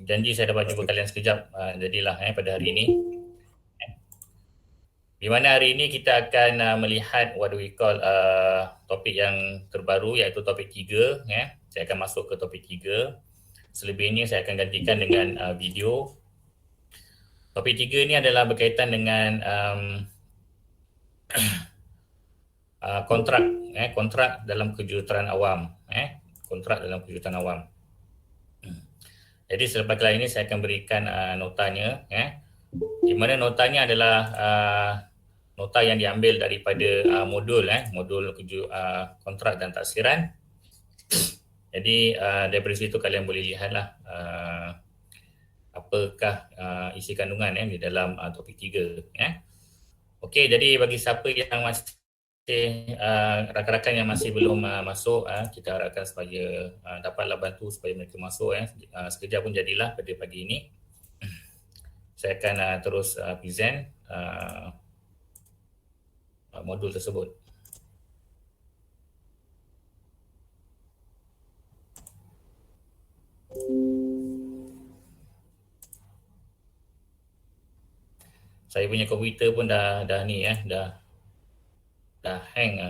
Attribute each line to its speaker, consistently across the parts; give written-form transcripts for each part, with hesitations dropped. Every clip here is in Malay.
Speaker 1: janji saya dapat jumpa kalian sekejap, jadilah pada hari ini. Di mana hari ini kita akan melihat what do we call topik yang terbaru, iaitu topik 3. Saya akan masuk ke topik 3. Selebihnya saya akan gantikan dengan video. Topik 3 ni adalah berkaitan dengan kontrak dalam kejuruteraan awam. Kontrak dalam kejuruteraan awam. Jadi selepas kali ini saya akan berikan notanya. Di mana notanya adalah nota yang diambil daripada modul kontrak dan taksiran. Jadi daripada situ kalian boleh lihatlah apakah isi kandungan di dalam topik 3. Okey, jadi bagi siapa yang masih rakan-rakan yang masih belum masuk, kita harapkan supaya dapatlah bantu supaya mereka masuk. Sekejap pun jadilah pada pagi ini. Saya akan terus present modul tersebut. Saya punya komputer pun dah ni dah hang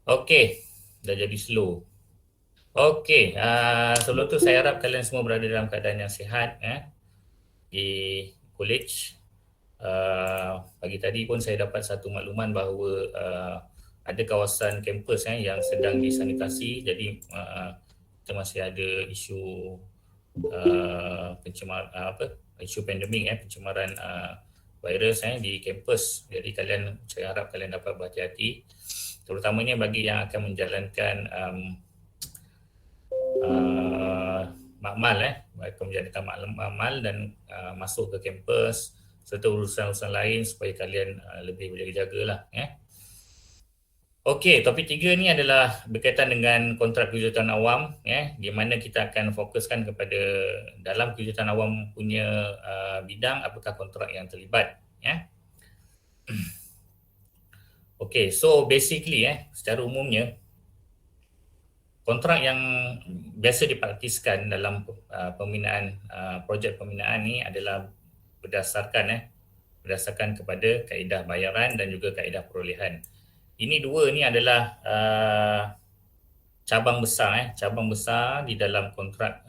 Speaker 1: Okey, dah jadi slow. Okey, sebelum tu saya harap kalian semua berada dalam keadaan yang sihat di college. Pagi tadi pun saya dapat satu makluman bahawa ada kawasan kampus yang sedang disanitasi. Jadi kita masih ada isu isu pandemik, pencemaran virus di kampus. Jadi saya harap kalian dapat berhati-hati, terutamanya bagi yang akan menjalankan makmal, akan menjalankan makmal dan masuk ke kampus serta urusan-urusan lain supaya kalian lebih berjaga-jaga lah. Okey, topik 3 ni adalah berkaitan dengan kontrak kejuruteraan awam, di mana kita akan fokuskan kepada dalam kejuruteraan awam punya bidang apakah kontrak yang terlibat. Okey, so basically secara umumnya kontrak yang biasa dipraktiskan dalam pembinaan projek pembinaan ni adalah berdasarkan kepada kaedah bayaran dan juga kaedah perolehan. Ini dua ni adalah cabang besar di dalam kontrak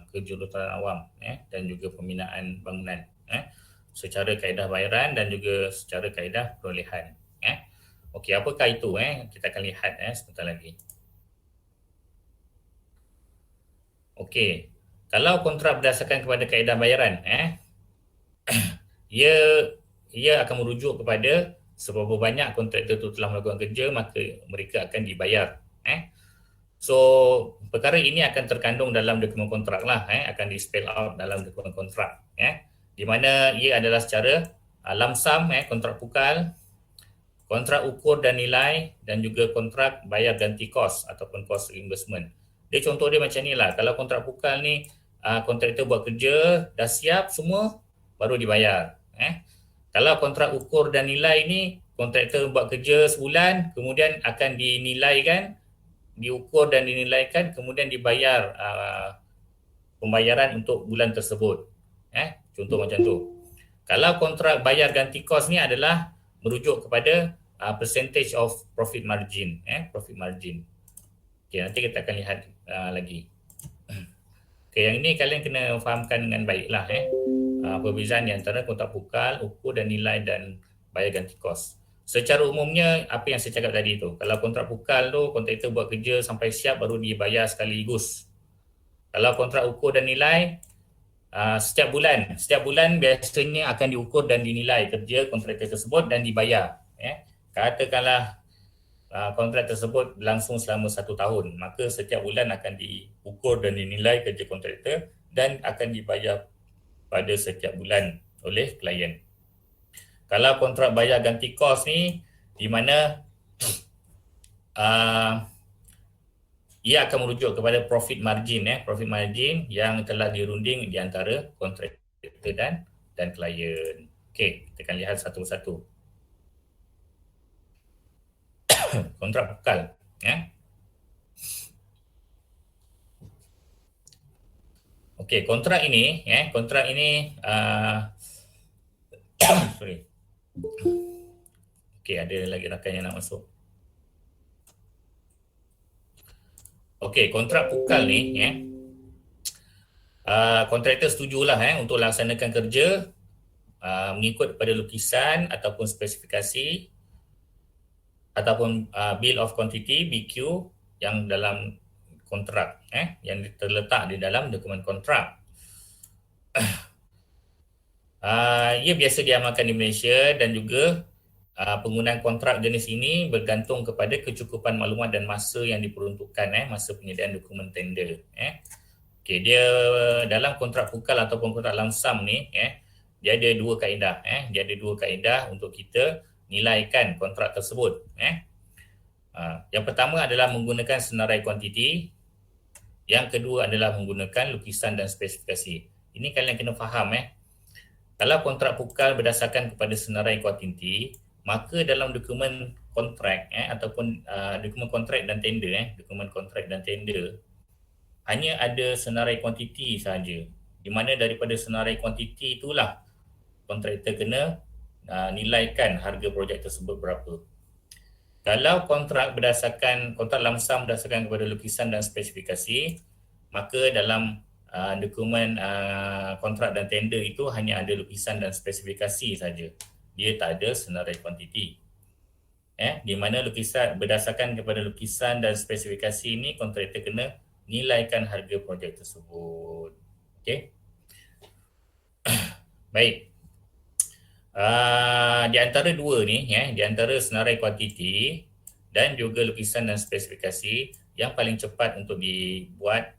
Speaker 1: kejuruteraan awam dan juga pembinaan bangunan secara kaedah bayaran dan juga secara kaedah perolehan. Okey, apakah itu? Kita akan lihat sebentar lagi. Okey, kalau kontrak berdasarkan kepada kaedah bayaran, ia akan merujuk kepada seberapa banyak kontraktor itu telah melakukan kerja, maka mereka akan dibayar. So, perkara ini akan terkandung dalam dokumen kontrak lah, akan di spell out dalam dokumen kontrak, di mana ia adalah secara lump sum, kontrak pukal, kontrak ukur dan nilai dan juga kontrak bayar ganti kos ataupun cost reimbursement. Dia contoh dia macam ni lah, kalau kontrak pukal ni kontraktor buat kerja, dah siap semua, baru dibayar. Kalau kontrak ukur dan nilai ni, kontraktor buat kerja sebulan, kemudian akan dinilaikan, diukur dan dinilaikan, kemudian dibayar pembayaran untuk bulan tersebut. Contoh macam tu. Kalau kontrak bayar ganti kos ni adalah merujuk kepada percentage of profit margin. Profit margin. Okay, nanti kita akan lihat lagi. Okay, yang ini kalian kena fahamkan dengan baiklah. Perbezaan di antara kontrak pukal, ukur dan nilai dan bayar ganti kos. Secara umumnya, apa yang saya cakap tadi tu, kalau kontrak pukal tu, kontraktor buat kerja sampai siap baru dibayar sekaligus. Kalau kontrak ukur dan nilai, setiap bulan biasanya akan diukur dan dinilai kerja kontraktor tersebut dan dibayar. Katakanlah kontrak tersebut berlangsung selama 1 tahun, maka setiap bulan akan diukur dan dinilai kerja kontraktor dan akan dibayar pada setiap bulan oleh klien. Kalau kontrak bayar ganti kos ni, di mana ia akan merujuk kepada profit margin, profit margin yang telah dirunding di antara kontraktor dan klien. Okey, kita akan lihat satu persatu. Kontrak pukal, Okey, kontrak ini sorry. Okey, ada lagi rakan yang nak masuk. Okey, kontrak pukal ni kontraktor setujulah untuk laksanakan kerja mengikut pada lukisan ataupun spesifikasi ataupun bill of quantity BQ yang dalam kontrak yang terletak di dalam dokumen kontrak. Ia biasa diamalkan di Malaysia dan juga penggunaan kontrak jenis ini bergantung kepada kecukupan maklumat dan masa yang diperuntukkan masa penyediaan dokumen tender. Okey, dia dalam kontrak pukal ataupun kontrak lamsam ni dia ada dua kaedah dia ada dua kaedah untuk kita nilaikan kontrak tersebut. Yang pertama adalah menggunakan senarai kuantiti, yang kedua adalah menggunakan lukisan dan spesifikasi. Ini kalian kena faham Kalau kontrak pukal berdasarkan kepada senarai kuantiti, maka dalam dokumen kontrak ataupun dokumen kontrak dan tender dokumen kontrak dan tender hanya ada senarai kuantiti sahaja, di mana daripada senarai kuantiti itulah kontraktor kena nilaikan harga projek tersebut berapa. Kalau kontrak lamsam berdasarkan kepada lukisan dan spesifikasi, maka dalam dokumen kontrak dan tender itu hanya ada lukisan dan spesifikasi saja. Dia tak ada senarai kuantiti. Di mana lukisan berdasarkan kepada lukisan dan spesifikasi ini, kontraktor kena nilaikan harga projek tersebut. Okey. Baik. Di antara dua ni di antara senarai kuantiti dan juga lukisan dan spesifikasi, yang paling cepat untuk dibuat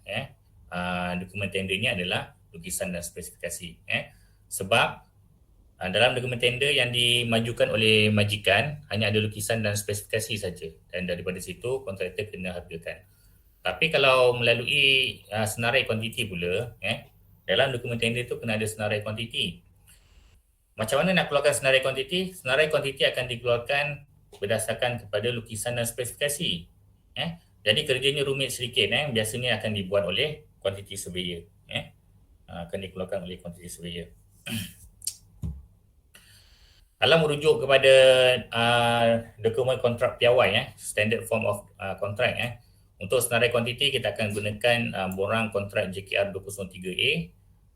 Speaker 1: dokumen tender ni adalah lukisan dan spesifikasi. Sebab dalam dokumen tender yang dimajukan oleh majikan hanya ada lukisan dan spesifikasi saja, dan daripada situ kontraktor kena hargakan. Tapi kalau melalui senarai kuantiti pula, dalam dokumen tender tu kena ada senarai kuantiti. Macam mana nak keluarkan senarai kuantiti? Senarai kuantiti akan dikeluarkan berdasarkan kepada lukisan dan spesifikasi. Jadi kerjanya rumit sedikit. Biasanya akan dibuat oleh quantity surveyor. Akan dikeluarkan oleh quantity surveyor. Kalau merujuk kepada dokumen kontrak piawai, standard form of contract, untuk senarai kuantiti kita akan gunakan borang kontrak JKR 203A,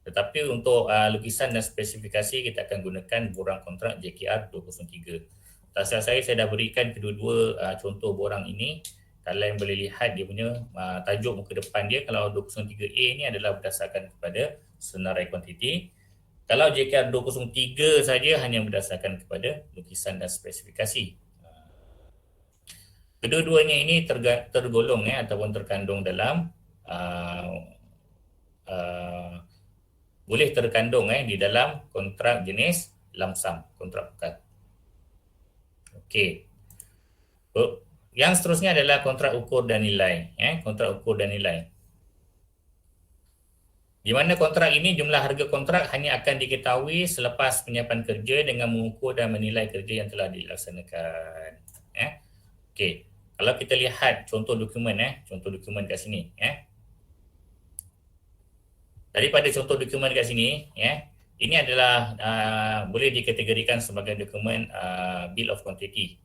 Speaker 1: tetapi untuk lukisan dan spesifikasi kita akan gunakan borang kontrak JKR 203. Tasya saya dah berikan kedua-dua contoh borang ini. Kalian boleh lihat dia punya tajuk muka depan dia. Kalau 203A ni adalah berdasarkan kepada senarai kuantiti. Kalau JKR 203 saja hanya berdasarkan kepada lukisan dan spesifikasi. Kedua-duanya ini tergolong ataupun terkandung dalam boleh terkandung di dalam kontrak jenis lamsam, kontrak pukal. Okey. Yang seterusnya adalah kontrak ukur dan nilai. Kontrak ukur dan nilai. Di mana kontrak ini jumlah harga kontrak hanya akan diketahui selepas penyiapan kerja dengan mengukur dan menilai kerja yang telah dilaksanakan. Okey. Kalau kita lihat contoh dokumen kat sini, daripada contoh dokumen kat sini, ini adalah boleh dikategorikan sebagai dokumen bill of quantity.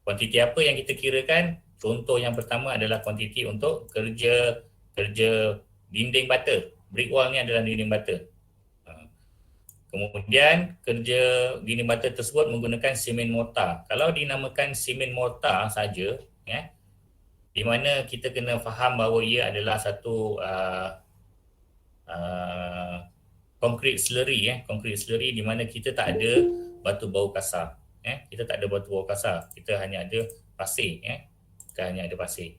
Speaker 1: Kuantiti apa yang kita kirakan? Contoh yang pertama adalah kuantiti untuk kerja dinding bata. Brick wall ni adalah dinding bata. Kemudian kerja dinding bata tersebut menggunakan simen mortar. Kalau dinamakan simen mortar saja, di mana kita kena faham bahawa ia adalah satu concrete slurry, concrete slurry di mana kita tak ada batu bau kasar. Kita tak ada batu bau kasar. Kita hanya ada pasir. Kita hanya ada pasir.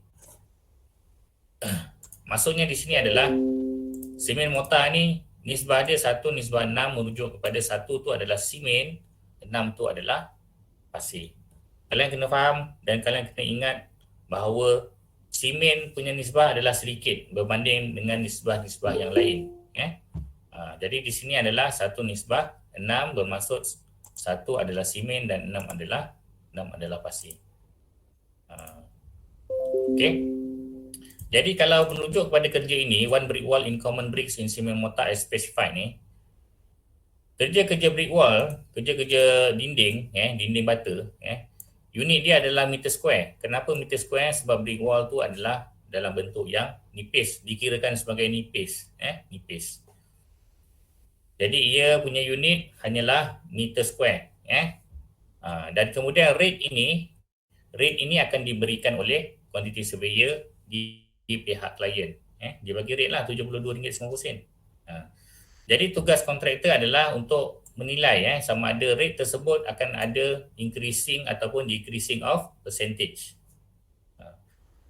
Speaker 1: Maksudnya di sini adalah simen mortar ni nisbah dia 1 nisbah 6 merujuk kepada 1 tu adalah simen, 6 tu adalah pasir. Kalian kena faham dan kalian kena ingat bahawa simen punya nisbah adalah sedikit berbanding dengan nisbah-nisbah yang lain. Jadi di sini adalah 1 nisbah 6 bermaksud 1 adalah simen dan 6 adalah pasir. Okey. Jadi kalau merujuk kepada kerja ini, one brick wall in common bricks in cement mortar as specified ni, kerja-kerja brick wall, kerja-kerja dinding, dinding bata, unit dia adalah meter square. Kenapa meter square? Sebab brick wall tu adalah dalam bentuk yang nipis, dikirakan sebagai nipis, nipis. Jadi ia punya unit hanyalah meter square, dan kemudian rate ini akan diberikan oleh quantity surveyor di pihak klien. Dia bagi rate lah RM72.90. Jadi tugas kontraktor adalah untuk menilai sama ada rate tersebut akan ada increasing ataupun decreasing of percentage.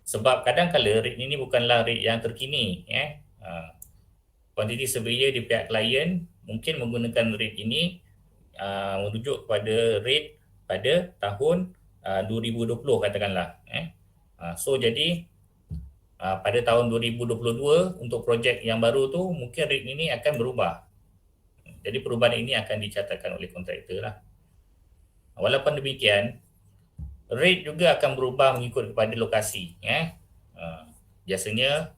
Speaker 1: Sebab kadang-kala rate ini bukanlah rate yang terkini. Quantity surveyor di pihak klien mungkin menggunakan rate ini merujuk kepada rate pada tahun 2020 katakanlah. So jadi pada tahun 2022 untuk projek yang baru tu mungkin rate ini akan berubah. Jadi perubahan ini akan dicatatkan oleh kontraktor lah. Walaupun demikian, rate juga akan berubah mengikut kepada lokasi. Biasanya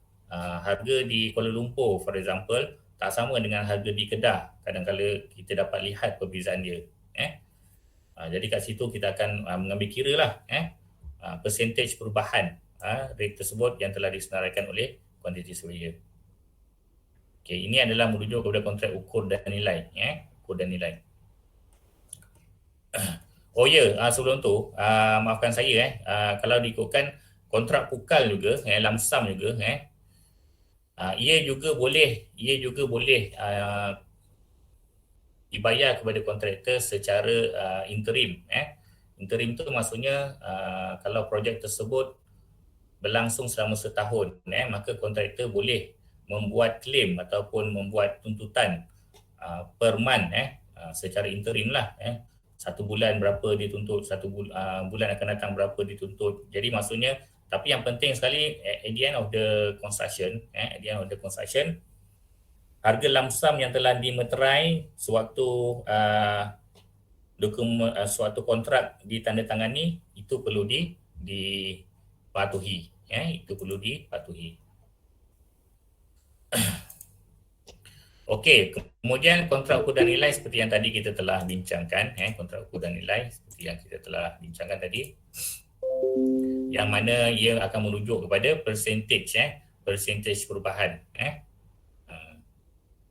Speaker 1: harga di Kuala Lumpur for example tak sama dengan harga di Kedah. Kadang-kadang kita dapat lihat perbezaan dia. Jadi kat situ kita akan mengambil kira lah percentage perubahan rate tersebut yang telah disenaraikan oleh quantity surveyor. Okay, ini adalah merujuk kepada kontrak ukur dan nilai. Ukur dan nilai. Oh ya, sebelum tu maafkan saya kalau diikutkan kontrak pukal juga, lump sum juga, ia juga boleh dibayar kepada kontraktor secara interim. Interim tu maksudnya kalau projek tersebut berlangsung selama setahun, maka kontraktor boleh membuat claim ataupun membuat tuntutan per month secara interim lah. 1 bulan berapa dituntut, 1 bulan akan datang berapa dituntut. Jadi maksudnya, tapi yang penting sekali at the end of the construction, harga lump sum yang telah dimeterai sewaktu suatu kontrak ditandatangani itu perlu dipatuhi. Itu perlu dipatuhi. Okey, kemudian kontrak ukur dan nilai seperti yang tadi kita telah bincangkan, kontrak ukur dan nilai seperti yang kita telah bincangkan tadi, yang mana ia akan merujuk kepada percentage perubahan.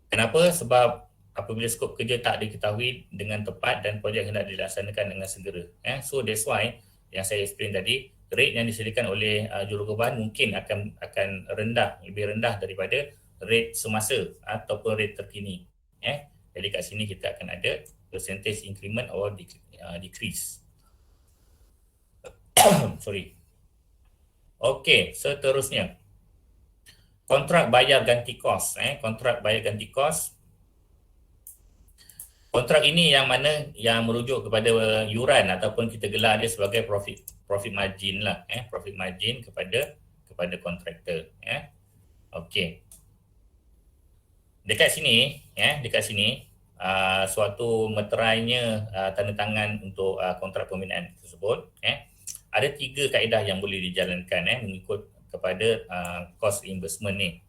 Speaker 1: Kenapa? Sebab apabila skop kerja tak diketahui dengan tepat dan projek hendak dilaksanakan dengan segera. So that's why yang saya explain tadi, rate yang disediakan oleh jurukebahan mungkin akan rendah, lebih rendah daripada rate semasa ataupun rate terkini. Jadi kat sini kita akan ada percentage increment or decrease. Sorry. Okey, seterusnya. Kontrak bayar ganti kos. Kontrak bayar ganti kos. Kontrak ini yang mana yang merujuk kepada yuran ataupun kita gelar dia sebagai profit margin lah. Profit margin kepada kontraktor. Okey. Dekat sini, suatu meterainya tanda tangan untuk kontrak pembinaan tersebut, ada 3 kaedah yang boleh dijalankan mengikut kepada cost reimbursement ni.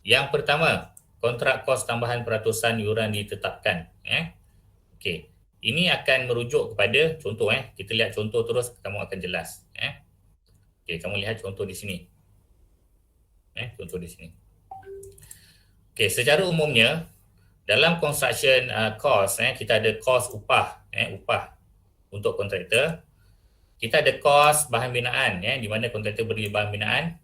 Speaker 1: Yang pertama, kontrak kos tambahan peratusan yuran ditetapkan. Okey, ini akan merujuk kepada contoh. Kita lihat contoh terus, kamu akan jelas. Okey, kamu lihat contoh di sini. Contoh di sini. Okay, secara umumnya dalam construction cost, kita ada cost upah, upah untuk kontraktor. Kita ada cost bahan binaan, di mana kontraktor beri bahan binaan.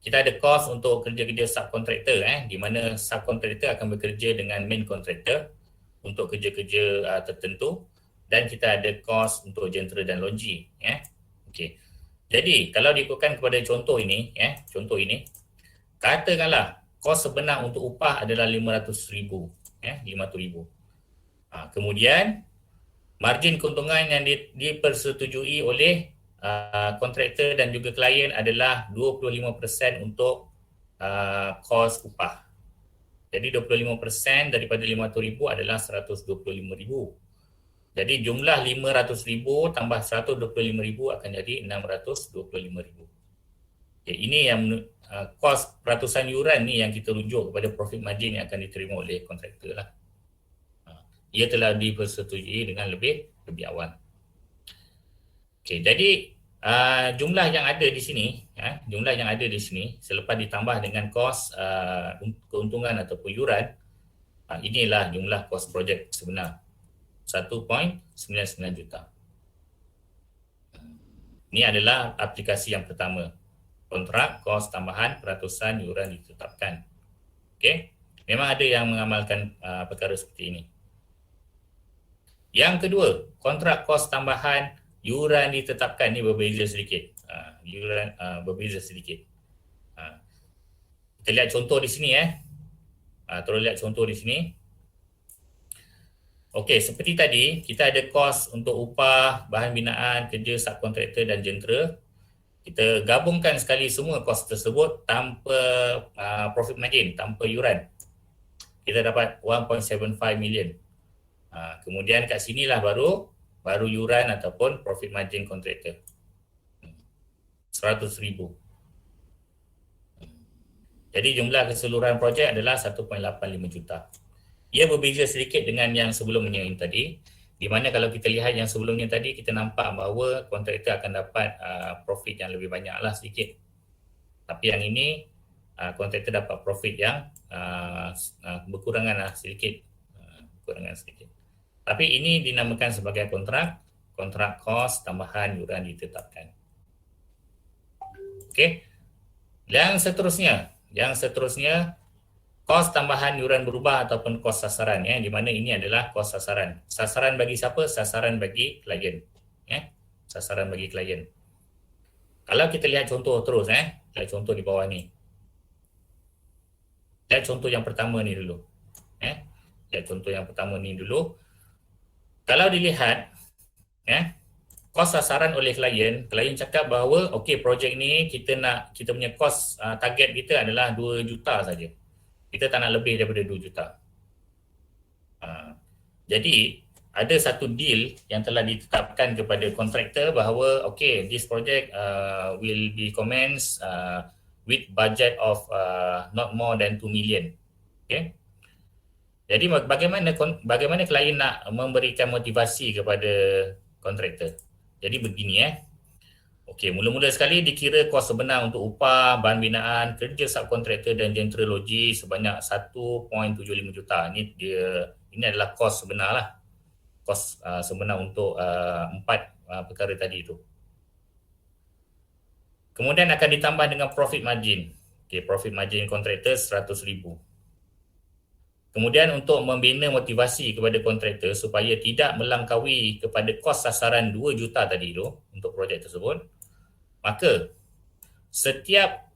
Speaker 1: Kita ada cost untuk kerja-kerja subkontraktor, di mana subkontraktor akan bekerja dengan main kontraktor untuk kerja-kerja tertentu, dan kita ada cost untuk jentera dan lonji. Okay. Jadi kalau diikutkan kepada contoh ini, katakanlah kos sebenar untuk upah adalah RM500,000. RM500,000. Kemudian, margin keuntungan yang dipersetujui oleh kontraktor dan juga klien adalah 25% untuk kos upah. Jadi 25% daripada RM500,000 adalah RM125,000. Jadi jumlah RM500,000 tambah RM125,000 akan jadi RM625,000. Ini yang kos peratusan yuran ni yang kita rujuk kepada profit margin yang akan diterima oleh kontraktor lah. Ia telah dipersetujui dengan lebih awal. Okey, jadi jumlah yang ada di sini, selepas ditambah dengan kos keuntungan ataupun yuran, inilah jumlah kos projek sebenar, 1.99 juta. Ini adalah aplikasi yang pertama, kontrak kos tambahan peratusan yuran ditetapkan. Okey, memang ada yang mengamalkan perkara seperti ini. Yang kedua, kontrak kos tambahan yuran ditetapkan ni berbeza sedikit. Berbeza sedikit. Kita lihat contoh di sini Terus lihat contoh di sini. Okey, seperti tadi kita ada kos untuk upah, bahan binaan, kerja subkontraktor dan jentera. Kita gabungkan sekali semua kos tersebut tanpa profit margin, tanpa yuran. Kita dapat 1.75 million. Kemudian kat sinilah baru yuran ataupun profit margin kontraktor. 100,000. Jadi jumlah keseluruhan projek adalah 1.85 juta. Ia berbeza sedikit dengan yang sebelumnya yang tadi, di mana kalau kita lihat yang sebelumnya tadi, kita nampak bahawa kontraktor akan dapat profit yang lebih banyak lah sedikit. Tapi yang ini kontraktor dapat profit yang berkurangan lah sedikit. Tapi ini dinamakan sebagai kontrak kos tambahan yuran ditetapkan. Okey. Yang seterusnya kos tambahan yuran berubah ataupun kos sasaran, di mana ini adalah kos sasaran. Sasaran bagi siapa? Sasaran bagi klien. Sasaran bagi klien. Kalau kita lihat contoh terus, lihat contoh di bawah ni. Lihat contoh yang pertama ni dulu. Lihat contoh yang pertama ni dulu. Kalau dilihat, kos sasaran oleh klien cakap bahawa okey, projek ni kita punya kos target kita adalah 2 juta saja. Kita tak nak lebih daripada 2 juta. Jadi ada satu deal yang telah ditetapkan kepada kontraktor bahawa okey, this project will be commenced with budget of not more than 2 million. Okey. Jadi bagaimana klien nak memberikan motivasi kepada kontraktor? Jadi begini Okey, mula-mula sekali dikira kos sebenar untuk upah, bahan binaan, kerja subkontraktor dan jentera logi sebanyak 1.75 juta. Ini adalah kos sebenar lah. Kos sebenar untuk 4 perkara tadi itu. Kemudian akan ditambah dengan profit margin. Okey, profit margin kontraktor 100,000. Kemudian untuk membina motivasi kepada kontraktor supaya tidak melangkaui kepada kos sasaran 2 juta tadi tu untuk projek tersebut, maka setiap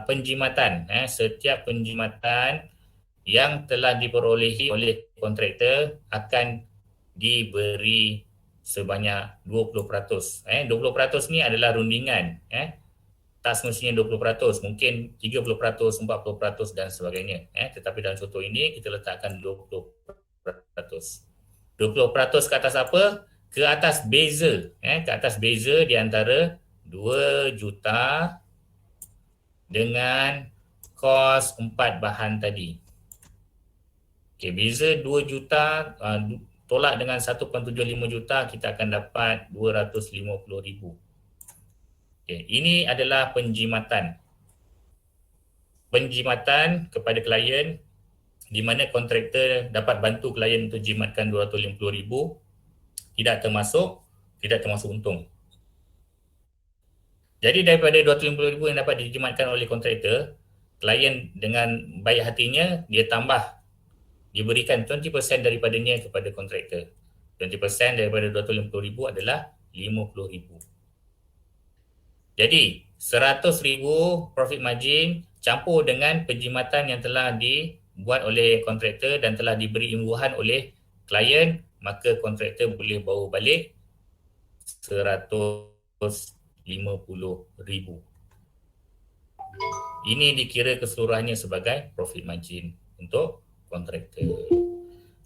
Speaker 1: penjimatan yang telah diperolehi oleh kontraktor akan diberi sebanyak 20%. 20% ni adalah rundingan. Tak semestinya 20%, mungkin 30%, 40% dan sebagainya. Tetapi dalam contoh ini kita letakkan 20%. 20% ke atas apa? Ke atas beza. Ke atas beza di antara 2 juta dengan kos 4 bahan tadi. Okey, beza 2 juta tolak dengan 1.75 juta, kita akan dapat 250,000. Okay. Ini adalah penjimatan kepada klien di mana kontraktor dapat bantu klien untuk jimatkan 250,000, tidak termasuk untung. Jadi daripada 250,000 yang dapat dijimatkan oleh kontraktor, klien dengan baik hatinya dia diberikan 20% daripadanya kepada kontraktor. 20% daripada 250,000 adalah 50,000. Jadi 100,000 profit margin campur dengan penjimatan yang telah dibuat oleh kontraktor dan telah diberi imbuhan oleh klien, maka kontraktor boleh bawa balik 150,000. Ini dikira keseluruhannya sebagai profit margin untuk kontraktor.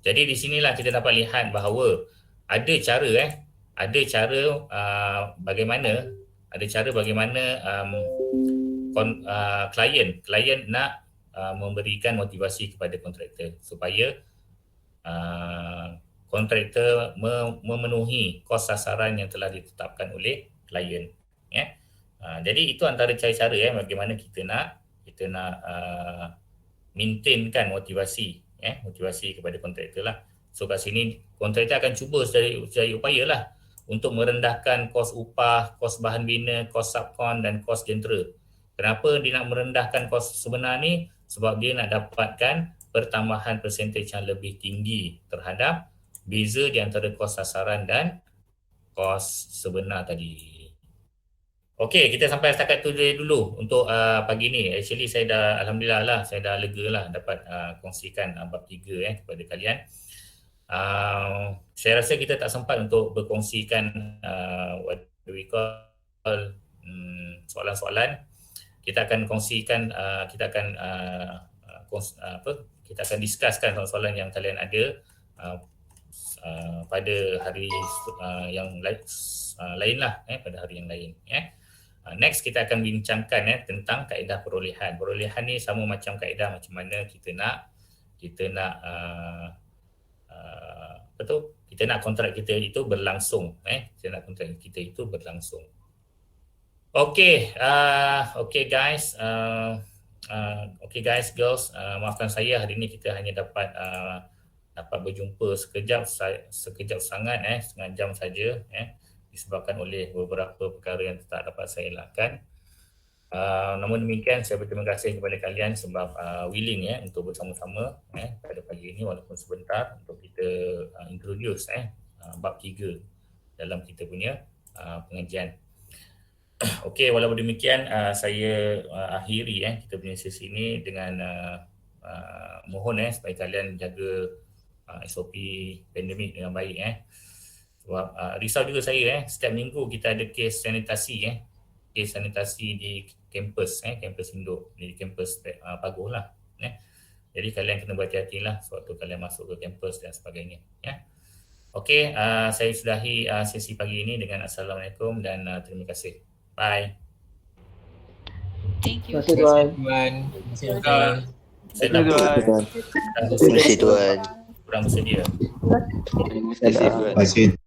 Speaker 1: Jadi di sinilah kita dapat lihat bahawa ada cara bagaimana ada cara bagaimana klien nak memberikan motivasi kepada kontraktor supaya kontraktor memenuhi kos sasaran yang telah ditetapkan oleh klien, ya. Jadi itu antara cara-cara bagaimana kita nak maintainkan motivasi, motivasi kepada kontraktor lah. So kat sini kontraktor akan cuba sedaya upaya lah untuk merendahkan kos upah, kos bahan bina, kos subkon dan kos jentera. Kenapa dia nak merendahkan kos sebenar ni? Sebab dia nak dapatkan pertambahan persentage yang lebih tinggi terhadap beza di antara kos sasaran dan kos sebenar tadi. Okey, kita sampai setakat tu dulu untuk pagi ni. Actually saya dah, alhamdulillah lah, saya dah lega lah dapat kongsikan bab 3 kepada kalian. Saya rasa kita tak sempat untuk berkongsikan what do we call soalan-soalan. Kita akan kongsikan, kita akan discusskan soalan-soalan yang kalian ada pada hari yang lain lah, pada hari yang lain. Next kita akan bincangkan tentang kaedah perolehan. Perolehan ni sama macam kaedah macam mana kita nak kita nak kontrak kita itu berlangsung, kita nak kontrak kita itu berlangsung. Okay guys, girls, maafkan saya hari ini kita hanya dapat berjumpa sekejap sangat, setengah jam saja, disebabkan oleh beberapa perkara yang tak dapat saya elakkan. Namun demikian, saya berterima kasih kepada kalian sebab willing untuk bersama-sama pada pagi ini walaupun sebentar untuk kita introduce bab 3 dalam kita punya pengajian. Okey, walaupun demikian saya akhiri kita punya sesi ini dengan mohon supaya kalian jaga SOP pandemik dengan baik. Sebab risau juga saya setiap minggu kita ada kes sanitasi kes sanitasi di kampus kampus induk, di kampus Paguh lah. Jadi kalian kena berhati-hatilah sewaktu kalian masuk ke kampus dan sebagainya. Okey, saya sudahi sesi pagi ini dengan Assalamualaikum dan terima kasih. Bye.
Speaker 2: Thank you.
Speaker 3: Terima kasih tuan.
Speaker 1: Kurang bersedia.
Speaker 3: Terima kasih tuan.
Speaker 4: Terima kasih.